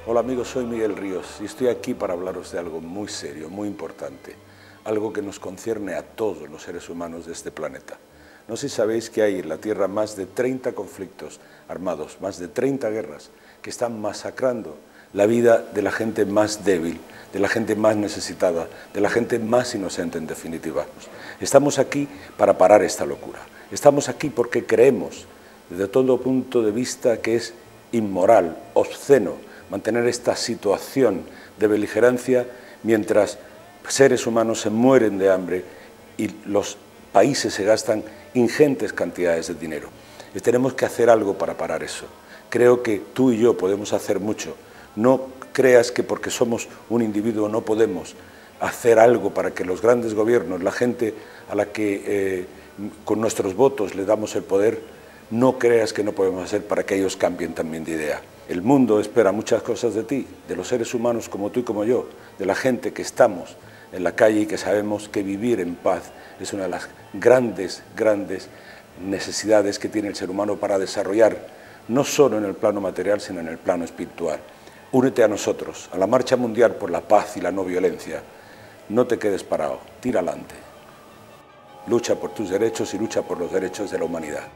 Hola amigos, soy Miguel Ríos y estoy aquí para hablaros de algo muy serio, muy importante, algo que nos concierne a todos los seres humanos de este planeta. No sé si sabéis que hay en la Tierra más de 30 conflictos armados, más de 30 guerras que están masacrando la vida de la gente más débil, de la gente más necesitada, de la gente más inocente en definitiva. Estamos aquí para parar esta locura. Estamos aquí porque creemos, desde todo punto de vista, que es inmoral, obsceno, mantener esta situación de beligerancia mientras seres humanos se mueren de hambre y los países se gastan ingentes cantidades de dinero. Y tenemos que hacer algo para parar eso. Creo que tú y yo podemos hacer mucho. No creas que porque somos un individuo no podemos hacer algo para que los grandes gobiernos, la gente a la que con nuestros votos le damos el poder, no creas que no podemos hacer para que ellos cambien también de idea. El mundo espera muchas cosas de ti, de los seres humanos como tú y como yo, de la gente que estamos en la calle y que sabemos que vivir en paz es una de las grandes necesidades que tiene el ser humano para desarrollar, no solo en el plano material, sino en el plano espiritual. Únete a nosotros, a la marcha mundial por la paz y la no violencia. No te quedes parado, tira adelante. Lucha por tus derechos y lucha por los derechos de la humanidad.